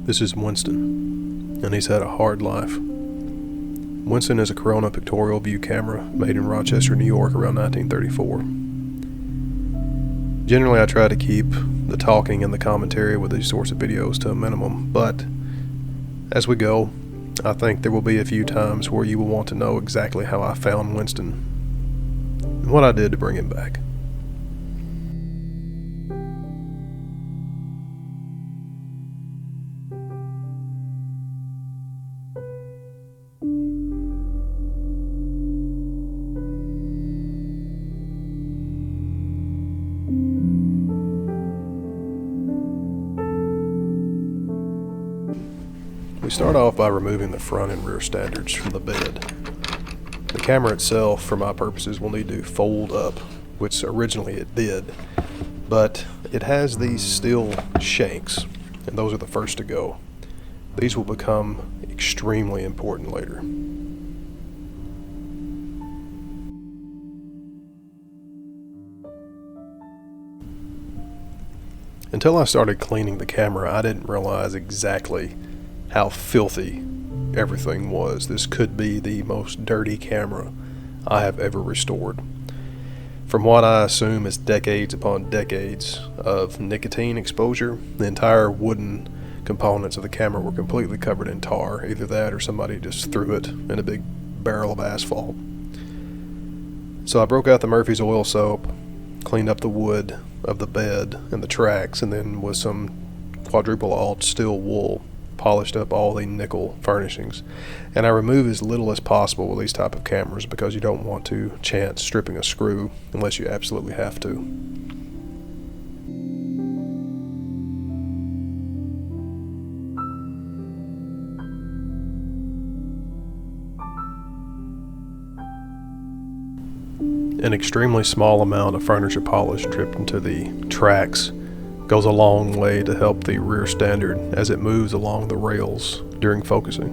This is Winston, and he's had a hard life. Winston is a Korona Pictorial View camera made in Rochester, New York around 1934. Generally, I try to keep the talking and the commentary with these sorts of videos to a minimum, but as we go, I think there will be a few times where you will want to know exactly how I found Winston and what I did to bring him back. We start off by removing the front and rear standards from the bed. The camera itself, for my purposes, will need to fold up, which originally it did, but it has these steel shanks, and those are the first to go. These will become extremely important later. Until I started cleaning the camera, I didn't realize exactly how filthy everything was. This could be the most dirty camera I have ever restored. From what I assume is decades upon decades of nicotine exposure, the entire wooden components of the camera were completely covered in tar. Either that or somebody just threw it in a big barrel of asphalt. So I broke out the Murphy's oil soap, cleaned up the wood of the bed and the tracks, and then with some quadruple alt steel wool polished up all the nickel furnishings. And I remove as little as possible with these type of cameras because you don't want to chance stripping a screw unless you absolutely have to. An extremely small amount of furniture polish dripped into the tracks goes a long way to help the rear standard as it moves along the rails during focusing.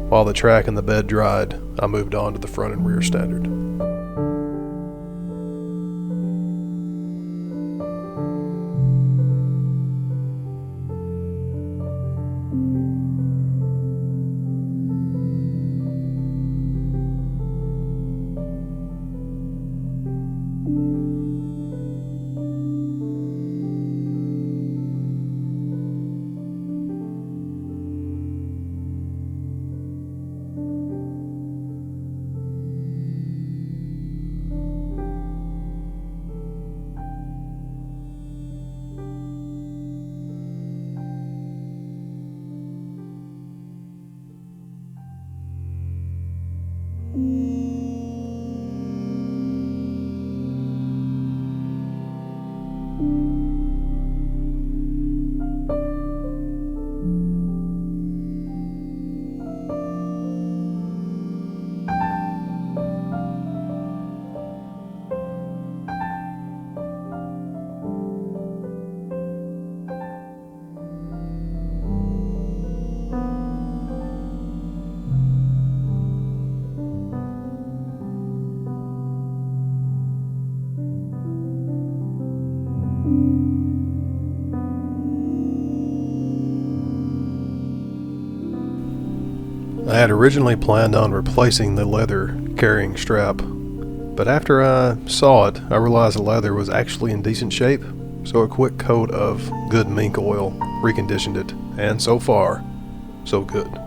While the track and the bed dried, I moved on to the front and rear standard. I had originally planned on replacing the leather carrying strap, but after I saw it, I realized the leather was actually in decent shape, so a quick coat of good mink oil reconditioned it, and so far, so good.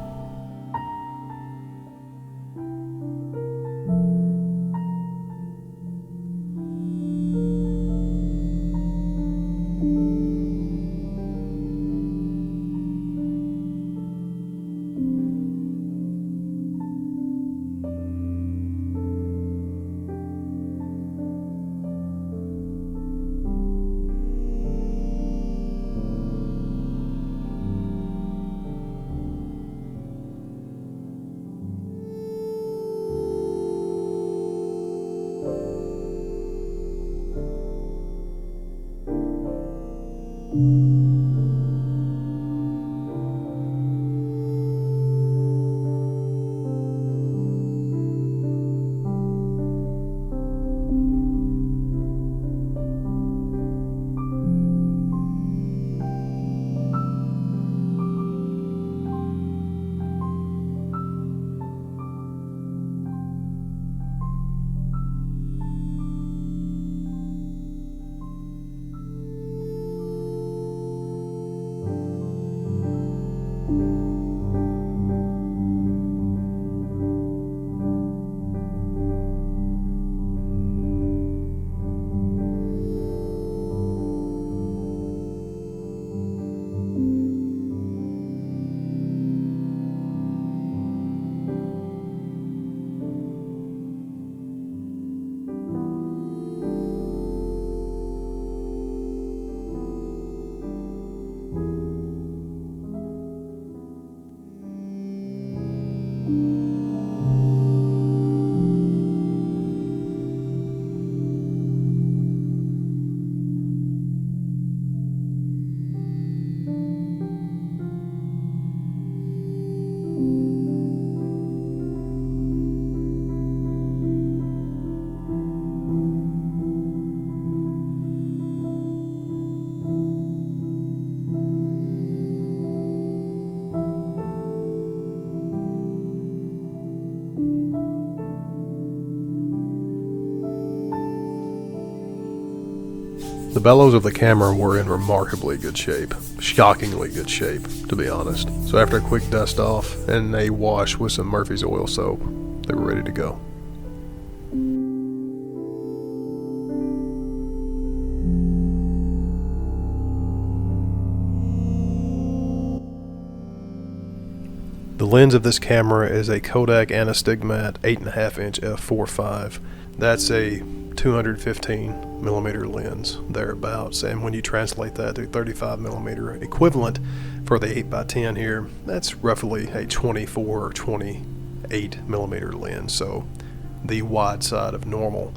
The bellows of the camera were in remarkably good shape, shockingly good shape, to be honest. So after a quick dust off and a wash with some Murphy's oil soap, they were ready to go. The lens of this camera is a Kodak Anastigmat 8.5-inch f4.5. That's a 215mm lens, thereabouts, and when you translate that to 35mm equivalent for the 8x10 here, that's roughly a 24 or 28mm lens, so the wide side of normal.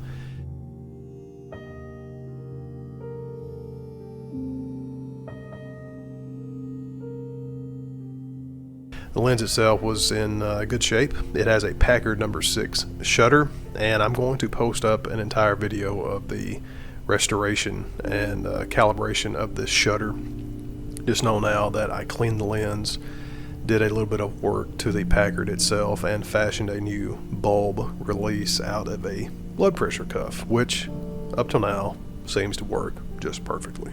The lens itself was in good shape. It has a Packard number 6 shutter, and I'm going to post up an entire video of the restoration and calibration of this shutter. Just know now that I cleaned the lens, did a little bit of work to the Packard itself, and fashioned a new bulb release out of a blood pressure cuff, which up till now seems to work just perfectly.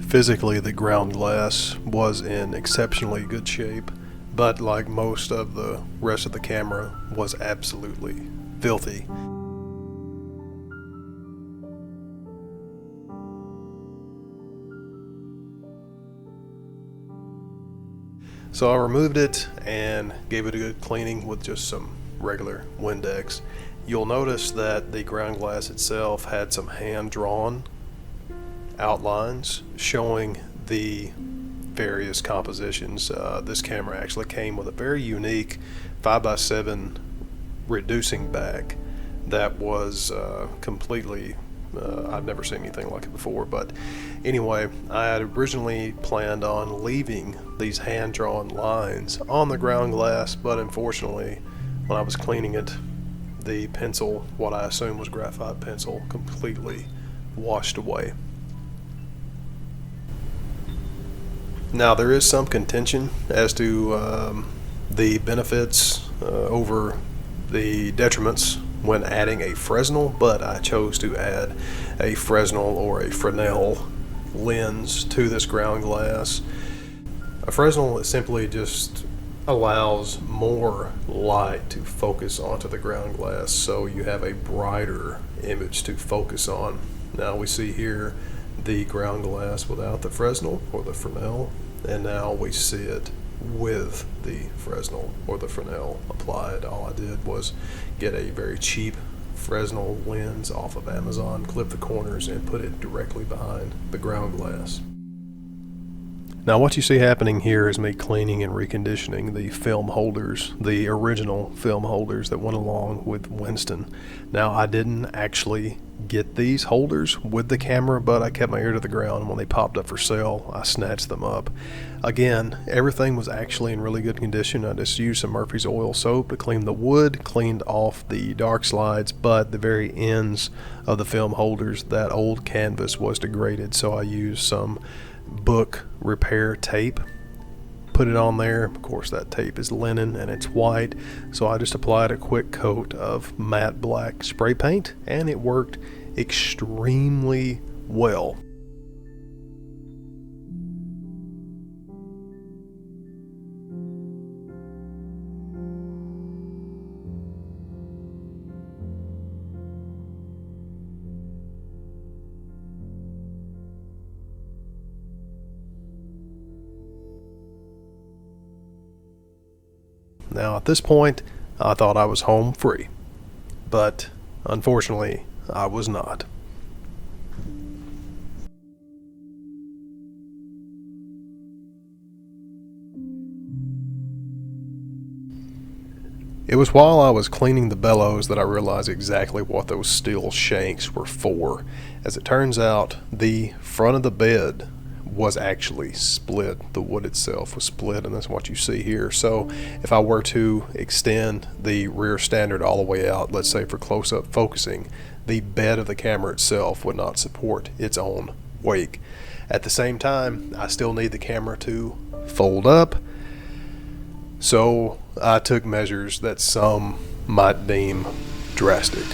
Physically, the ground glass was in exceptionally good shape, but like most of the rest of the camera, was absolutely filthy. So I removed it and gave it a good cleaning with just some regular Windex. You'll notice that the ground glass itself had some hand-drawn outlines showing the various compositions. This camera actually came with a very unique 5x7 reducing back that was completely I've never seen anything like it before. But anyway, I had originally planned on leaving these hand-drawn lines on the ground glass, but unfortunately when I was cleaning it, the pencil, what I assumed was graphite pencil, completely washed away. Now, there is some contention as to the benefits over the detriments when adding a Fresnel, but I chose to add a Fresnel or a Fresnel lens to this ground glass. A Fresnel simply just allows more light to focus onto the ground glass, so you have a brighter image to focus on. Now we see here the ground glass without the Fresnel or the Fresnel, and now we see it with the Fresnel or the Fresnel applied. All I did was get a very cheap Fresnel lens off of Amazon, clip the corners, and put it directly behind the ground glass. Now what you see happening here is me cleaning and reconditioning the film holders, the original film holders that went along with Winston. Now I didn't actually get these holders with the camera, but I kept my ear to the ground, and when they popped up for sale, I snatched them up. Again, everything was actually in really good condition. I just used some Murphy's oil soap to clean the wood, cleaned off the dark slides, but the very ends of the film holders, that old canvas was degraded, so I used some book repair tape, put it on there. Of course, that tape is linen and it's white, so I just applied a quick coat of matte black spray paint, and it worked extremely well. Now at this point, I thought I was home free, but unfortunately, I was not. It was while I was cleaning the bellows that I realized exactly what those steel shanks were for. As it turns out, the front of the bed was actually split. The wood itself was split, and that's what you see here. So if I were to extend the rear standard all the way out, let's say for close-up focusing, the bed of the camera itself would not support its own weight. At the same time, I still need the camera to fold up, so I took measures that some might deem drastic.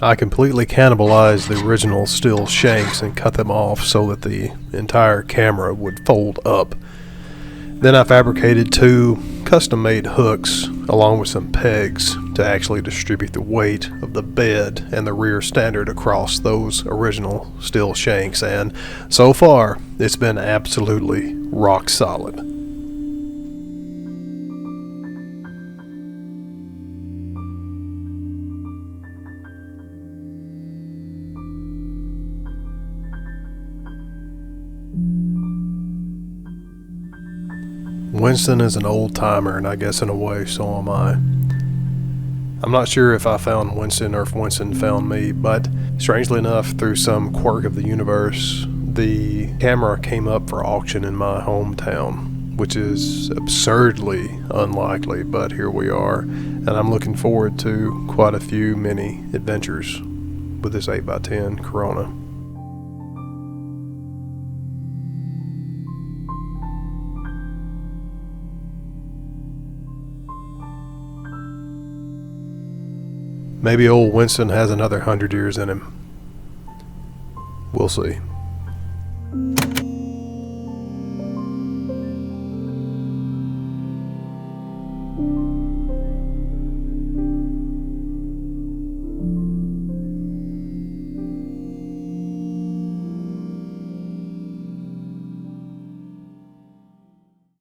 I completely cannibalized the original steel shanks and cut them off so that the entire camera would fold up. Then I fabricated 2 custom-made hooks along with some pegs to actually distribute the weight of the bed and the rear standard across those original steel shanks, and so far it's been absolutely rock solid. Winston is an old timer, and I guess in a way so am I. I'm not sure if I found Winston or if Winston found me, but strangely enough, through some quirk of the universe, the camera came up for auction in my hometown, which is absurdly unlikely, but here we are, and I'm looking forward to quite a few mini adventures with this 8x10 Korona. Maybe old Winston has another 100 years in him. We'll see.